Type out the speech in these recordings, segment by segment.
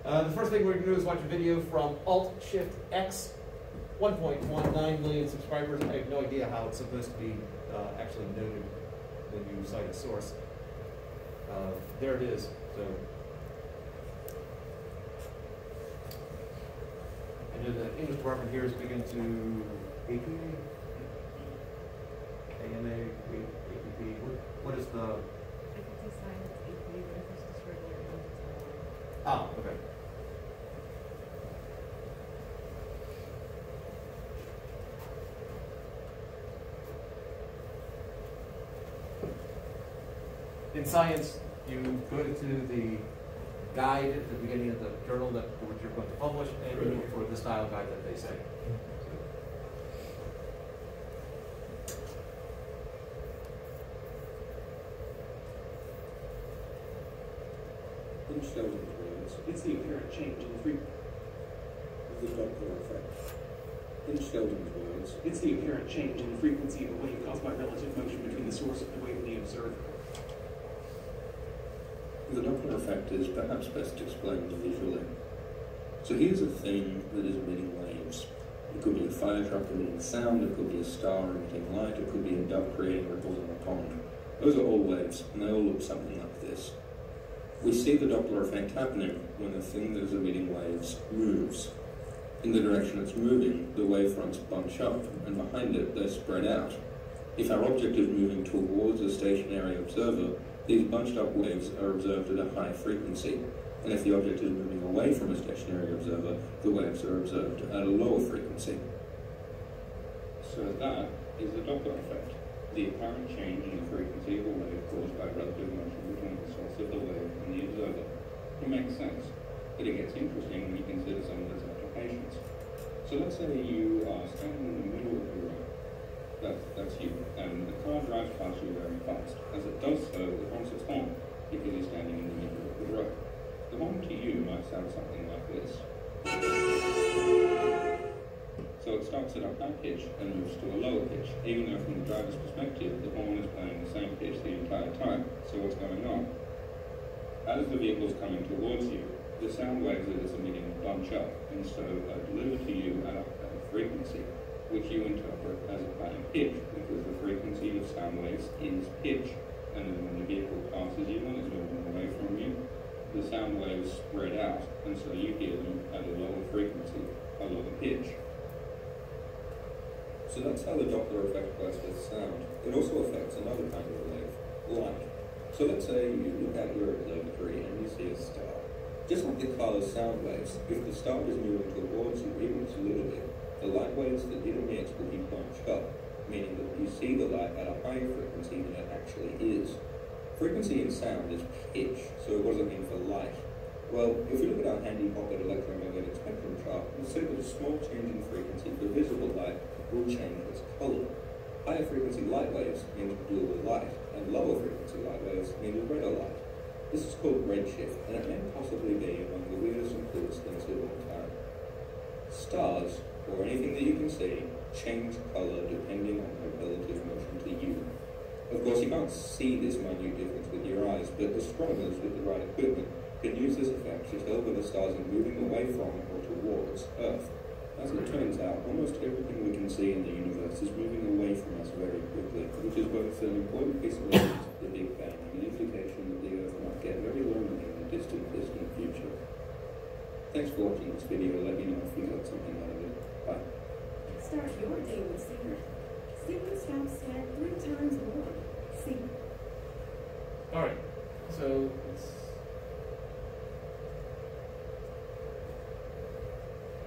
The first thing we're going to do is watch a video from Alt-Shift-X, 1.19 million subscribers. I have no idea how it's supposed to be actually noted when you cite a source. There it is. So, and then the English department here is big into APA, AMA, APP. What is the? Faculty Science, APA, Emphasis Regular. Oh, okay. In science, you go to the guide at the beginning of the journal that which you're going to publish, and you look for the style guide that they say. In Sheldon's words, it's the apparent change in the frequency of the Doppler effect. In Sheldon's words, it's the apparent change in the frequency of a wave caused by relative motion between the source of the wave and the observer. The Doppler effect is perhaps best explained visually. So here's a thing that is emitting waves. It could be a fire truck emitting sound, it could be a star emitting light, it could be a duck creating ripples in a pond. Those are all waves, and they all look something like this. We see the Doppler effect happening when the thing that is emitting waves moves. In the direction it's moving, the wavefronts bunch up, and behind it they spread out. If our object is moving towards a stationary observer, these bunched up waves are observed at a high frequency, and if the object is moving away from a stationary observer, the waves are observed at a lower frequency. So that is the Doppler effect, the apparent change in the frequency of a wave caused by relative motion between the source of the wave and the observer. It makes sense, but it gets interesting when you consider some of its applications. So let's say you are standing in the middle of the road. That's you, and the car drives past you very fast. As it does so, it honks its horn, because you're standing in the middle of the road. The horn to you might sound something like this. So it starts at a high pitch and moves to a lower pitch, even though from the driver's perspective, the horn is playing the same pitch the entire time. So what's going on? As the vehicle's coming towards you, the sound waves that it's emitting bunch up, and so are delivered to you at a frequency, which you interpret as a playing pitch, because the frequency of sound waves is pitch, and then when the vehicle passes you and is moving away from you, the sound waves spread out, and so you hear them at a lower frequency, a lower pitch. So that's how the Doppler effect works with sound. It also affects another kind of wave, light. So let's say you look out your observatory and you see a star. Just like the car's sound waves, if the star is moving towards you even just a little bit, the light waves that it emits will be bunched up, meaning that you see the light at a higher frequency than it actually is. Frequency in sound is pitch, so what does it mean for light? Well, if we look at our handy pocket electromagnetic spectrum chart, we'll see that a small change in frequency for visible light will change its color. Higher frequency light waves mean bluer light, and lower frequency light waves mean redder light. This is called redshift, and it may possibly be among the weirdest and coolest things of all time. Stars, or anything that you can see, change colour depending on their relative motion to you. Of course, you can't see this minute difference with your eyes, but astronomers with the right equipment can use this effect to tell whether stars are moving away from or towards Earth. As it turns out, almost everything we can see in the universe is moving away from us very quickly, which is both an important piece of evidence of the Big Bang and an indication that the Earth might get very lonely in the distant future. Thanks for watching this video. Let me know if you got something out of it. Bye. Start your day with Seeger. Seeger stops at 3 times more. See. All right. So it's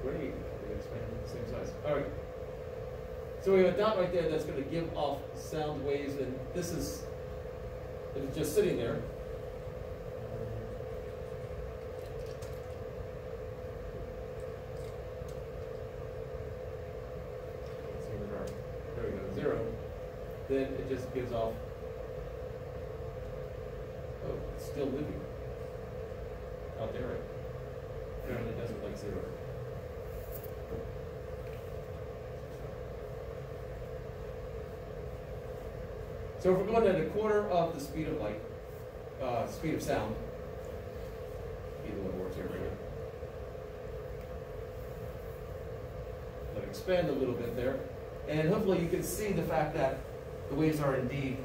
great. We're expanding the same size. All right. So we have a dot right there that's going to give off sound waves, and this is it's just sitting there. There we go, 0. Then it just gives off. Oh, it's still living out there. Apparently, it doesn't like 0. So if we're going at a quarter of the speed of light, speed of sound, either one works here, right? expand a little bit there. And hopefully you can see the fact that the waves are indeed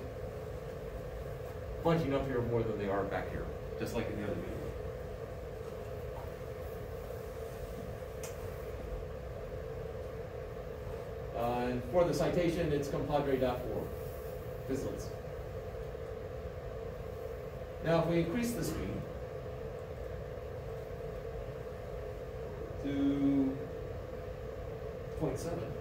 bunching up here more than they are back here, just like in the other video. And for the citation, it's compadre.org. Visits. Now, if we increase the speed to 0.7,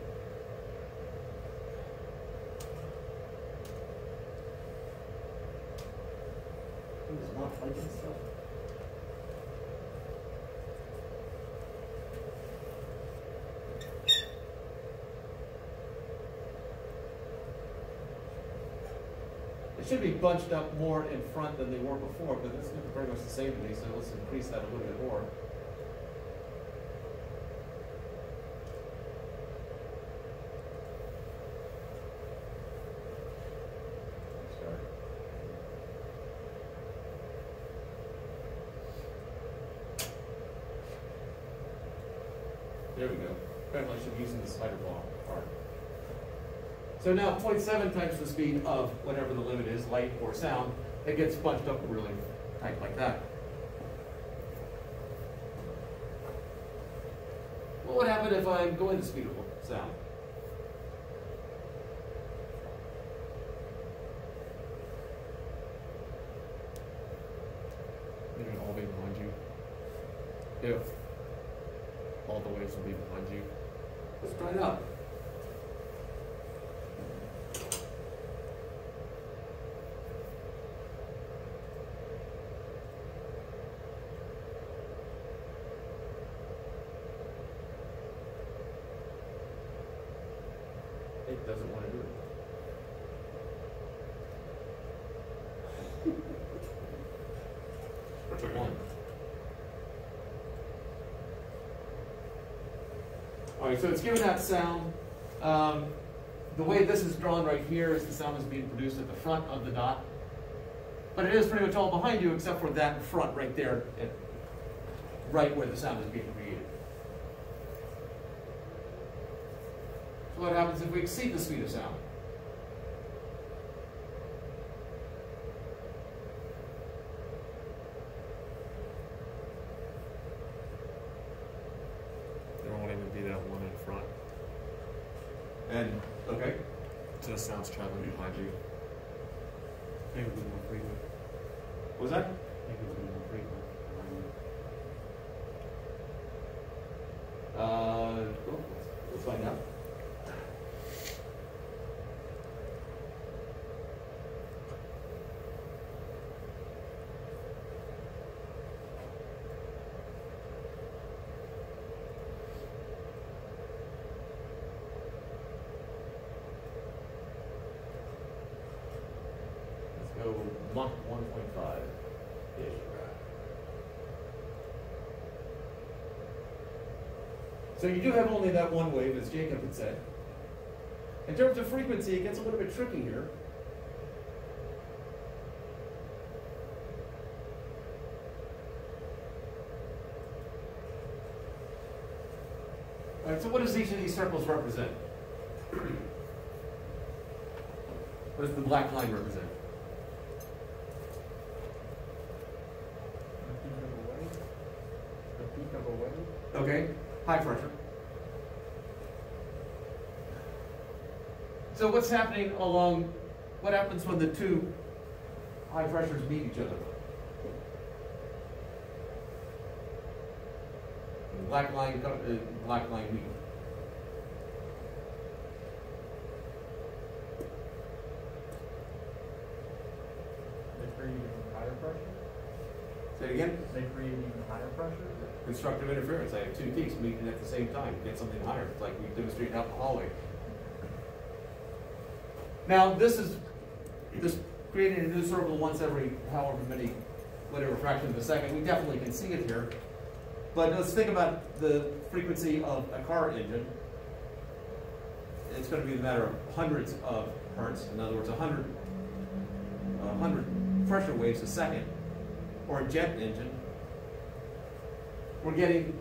it is not liking stuff. It should be bunched up more in front than they were before, but this looks pretty much the same to me, so let's increase that a little bit more. Sorry. There we go. Apparently I should be using the spider ball part. So now 0.7 times the speed of whatever the limit is, light or sound, it gets bunched up really tight like that. What would happen if I'm going the speed of sound? They would all be behind you. If All the waves will be behind you. let's try it out. It doesn't want to do it. What's it want? All right, so it's given that sound. The way this is drawn right here is the sound is being produced at the front of the dot. But it is pretty much all behind you except for that front right there, right where the sound is being created. So what happens if we exceed the speed of sound? There won't even be that one in front. And, okay. So the sound's traveling behind you. Maybe it'll be more frequent. What was that? Maybe it'll be more frequent. Well, let's find out. Let's go Mach 1.5-ish. So you do have only that one wave, as Jacob had said. In terms of frequency, it gets a little bit tricky here. All right, so what does each of these circles represent? What does the black line represent? The peak of a wave. Okay, high pressure. So what's happening along, what happens when the two high pressures meet each other? The black line meet. They create even higher pressure. Say it again? They create even higher pressure. Constructive interference. I have two peaks meeting at the same time. Get something higher. It's like we demonstrated out in the hallway. Now, this creating a new circle once every however many, whatever fraction of a second. We definitely can see it here. But let's think about the frequency of a car engine. It's going to be a matter of hundreds of hertz. In other words, 100 pressure waves a second. Or a jet engine. We're getting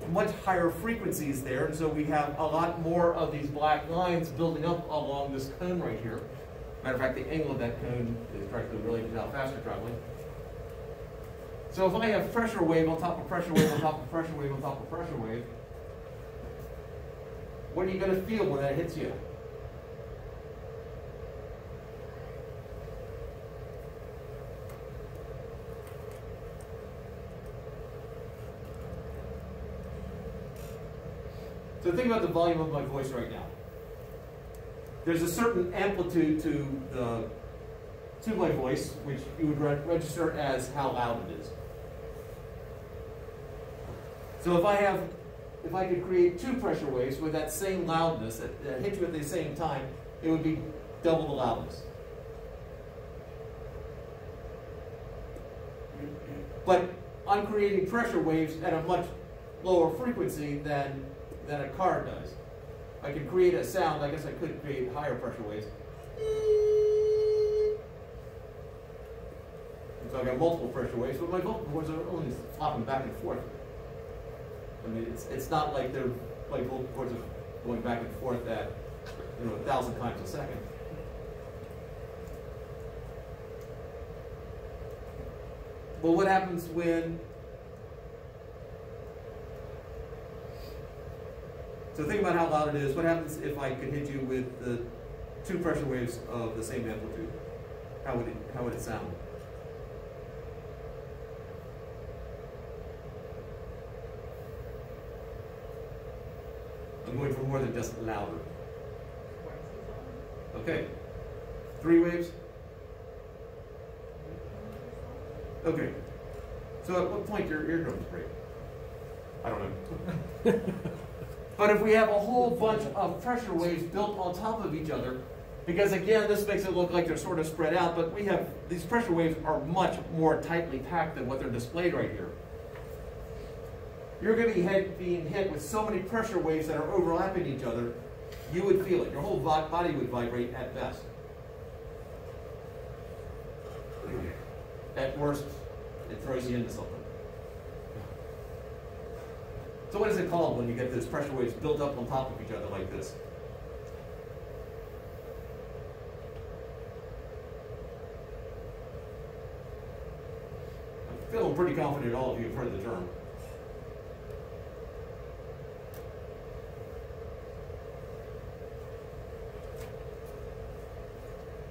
much higher frequencies there, and so we have a lot more of these black lines building up along this cone right here. Matter of fact, the angle of that cone is directly related to how fast you're traveling. So if I have pressure wave on top of pressure wave on top of pressure wave on top of pressure wave, what are you going to feel when that hits you? So think about the volume of my voice right now. There's a certain amplitude to my voice, which you would register as how loud it is. So if I could create two pressure waves with that same loudness that hit you at the same time, it would be double the loudness. But I'm creating pressure waves at a much lower frequency than a car does. I could create a sound, I guess I could create higher pressure waves. And so I got multiple pressure waves, but my vocal cords are only flopping back and forth. I mean, it's not like my vocal cords are going back and forth at 1,000 times a second. Well, what happens when... So think about how loud it is. What happens if I could hit you with the two pressure waves of the same amplitude? How would it sound? I'm going for more than just louder. Okay. 3 waves? Okay. So at what point your eardrums break? I don't know. But if we have a whole bunch of pressure waves built on top of each other, because again, this makes it look like they're sort of spread out, but these pressure waves are much more tightly packed than what they're displayed right here. You're going to be being hit with so many pressure waves that are overlapping each other, you would feel it. Your whole body would vibrate at best. At worst, it throws you into something. So what is it called when you get those pressure waves built up on top of each other like this? I'm feeling pretty confident all of you have heard the term.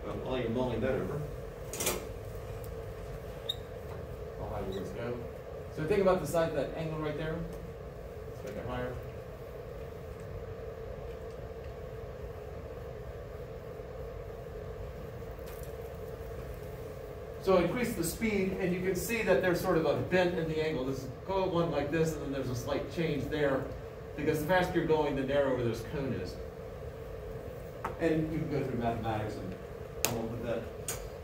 Well, while you're mulling that over, how high will this go? So think about the size of that angle right there. Make it higher. So increase the speed, and you can see that there's sort of a bend in the angle. This go one like this, and then there's a slight change there, because the faster you're going, the narrower this cone is. And you can go through mathematics and come up with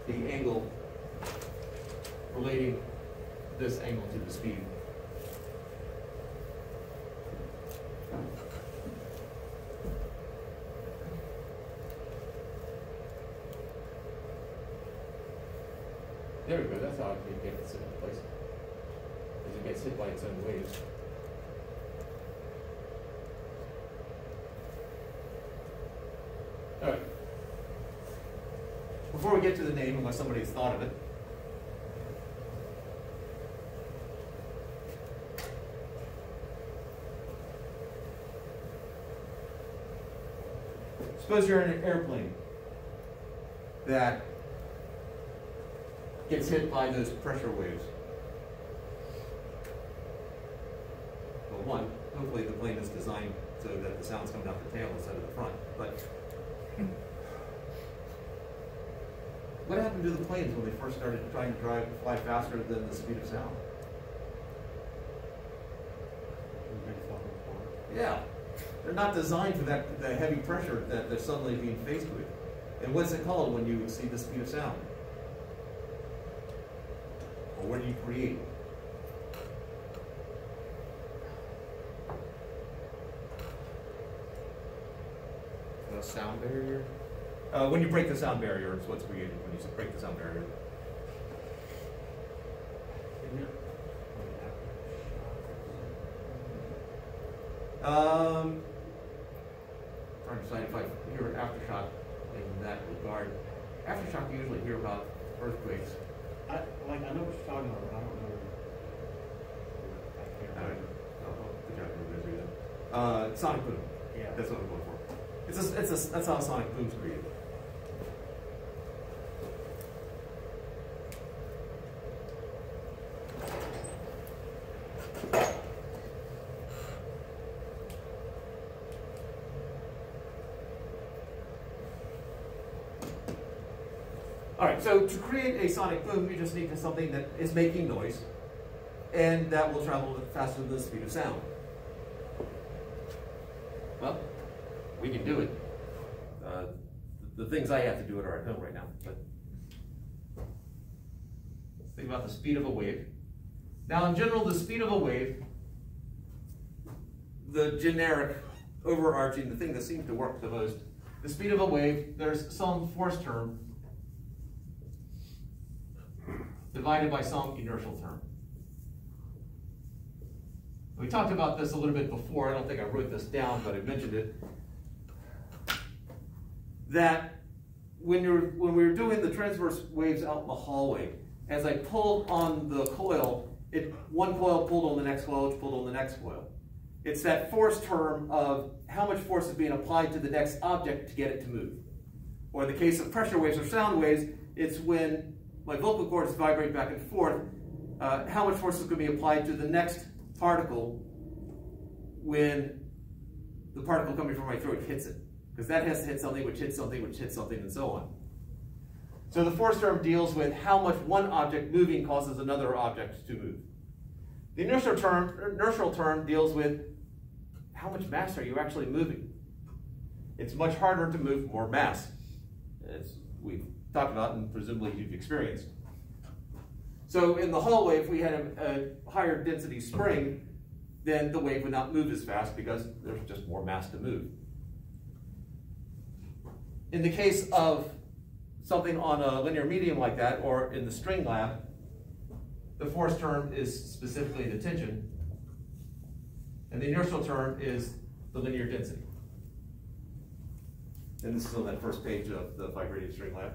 the angle relating this angle to the speed. There we go, that's how it gets in place. As it gets hit by its own waves. Alright. Before we get to the name, unless somebody's thought of it, suppose you're in an airplane that gets hit by those pressure waves. Well, one, hopefully the plane is designed so that the sound's coming out the tail instead of the front. But what happened to the planes when they first started trying to fly faster than the speed of sound? Yeah. They're not designed for that heavy pressure that they're suddenly being faced with. And what's it called when you exceed the speed of sound? Or what do you create? The sound barrier? When you break the sound barrier, it's what's created when you break the sound barrier. Trying to decide if I hear an aftershock in that regard. Aftershock, you usually hear about earthquakes. I know what you're talking about, but I don't know. I can't All right. remember. Good job, you're busy then. Sonic boom. Yeah. That's what I'm going for. That's how a sonic boom's created. All right, so to create a sonic boom, you just need something that is making noise, and that will travel faster than the speed of sound. Well, we can do it. The things I have to do it are at home right now. But think about the speed of a wave. Now, in general, the speed of a wave, the generic, overarching, the thing that seems to work the most, the speed of a wave, there's some force term divided by some inertial term. We talked about this a little bit before. I don't think I wrote this down, but I mentioned it. That when we were doing the transverse waves out in the hallway, as I pulled on the coil, one coil pulled on the next coil, which pulled on the next coil. It's that force term of how much force is being applied to the next object to get it to move. Or in the case of pressure waves or sound waves, it's when my vocal cords vibrate back and forth, how much force is going to be applied to the next particle when the particle coming from my throat hits it. Because that has to hit something, which hits something, which hits something, and so on. So the force term deals with how much one object moving causes another object to move. The inertial term deals with how much mass are you actually moving. It's much harder to move more mass, as we've talked about and presumably you've experienced. So in the Hall wave, if we had a higher density spring, then the wave would not move as fast because there's just more mass to move. In the case of something on a linear medium like that, or in the string lab, the force term is specifically the tension, and the inertial term is the linear density. And this is on that first page of the vibrating string lab.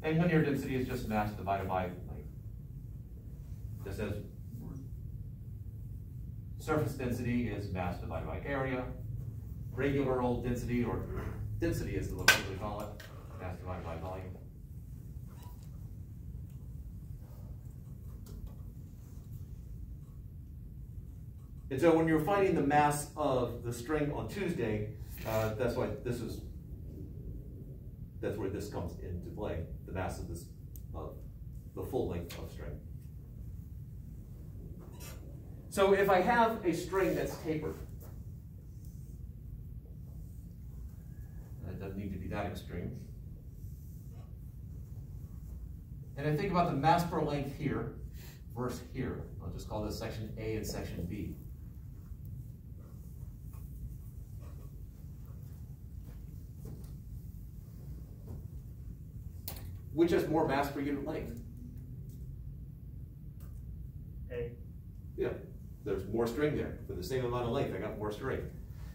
And linear density is just mass divided by length. Just as surface density is mass divided by area. Regular old density, or density as the locals call it, mass divided by volume. And so when you're finding the mass of the string on Tuesday, that's why that's where this comes into play, the mass of this, the full length of string. So if I have a string that's tapered, it doesn't need to be that extreme, and I think about the mass per length here versus here, I'll just call this section A and section B. Which has more mass per unit length? A. Yeah, there's more string there. For the same amount of length, I got more string.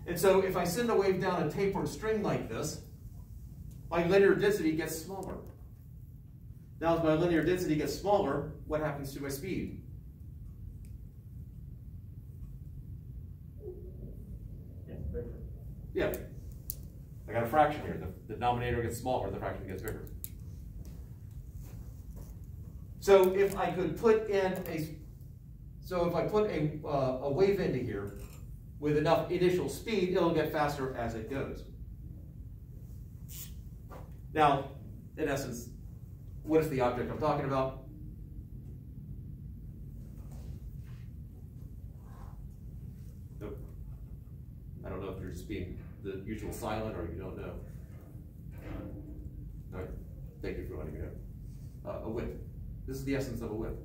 And so if I send a wave down a tapered string like this, my linear density gets smaller. Now as my linear density gets smaller, what happens to my speed? It's bigger. Yeah, I got a fraction here. The denominator gets smaller, the fraction gets bigger. So if I could put in if I put a wave into here with enough initial speed, it'll get faster as it goes. Now, in essence, what is the object I'm talking about? Nope. I don't know if you're just being the usual silent or you don't know. All right, thank you for letting me know. A whip. This is the essence of a whip.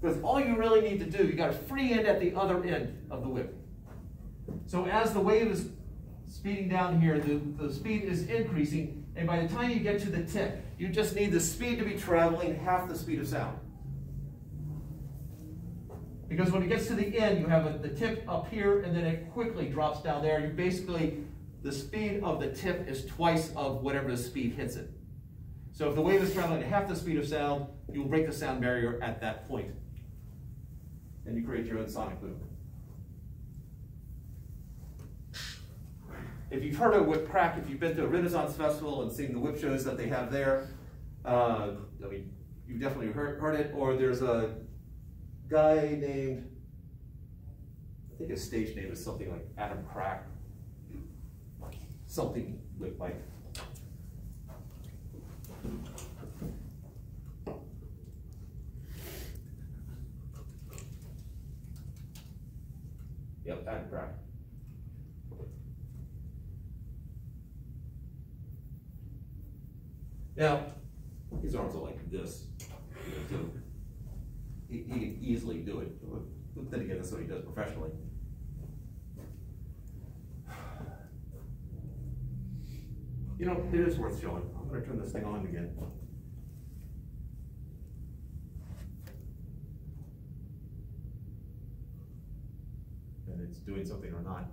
Because all you really need to do, you got a free end at the other end of the whip. So as the wave is speeding down here, the speed is increasing, and by the time you get to the tip, you just need the speed to be traveling half the speed of sound. Because when it gets to the end, you have the tip up here, and then it quickly drops down there. You basically, the speed of the tip is twice of whatever the speed hits it. So if the wave is traveling at half the speed of sound, you'll break the sound barrier at that point. And you create your own sonic boom. If you've heard of whip crack, if you've been to a Renaissance festival and seen the whip shows that they have there, I mean, you've definitely heard it. Or there's a guy named, I think his stage name is something like Adam Crack, something with like. Yep, Adam Crack. Now, his arms are like this, so he can easily do it. But then again, that's what he does professionally. You know, it is worth showing. I'm going to turn this thing on again. And it's doing something or not.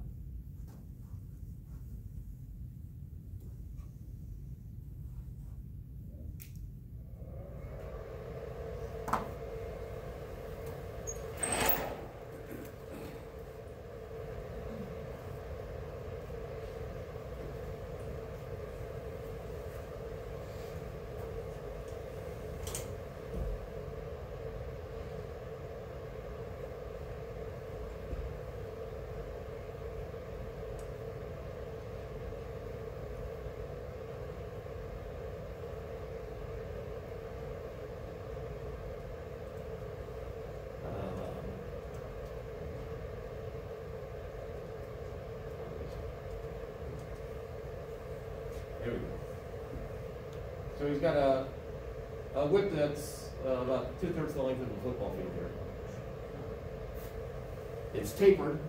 There we go. So he's got a whip that's about 2/3 the length of a football field here. It's tapered,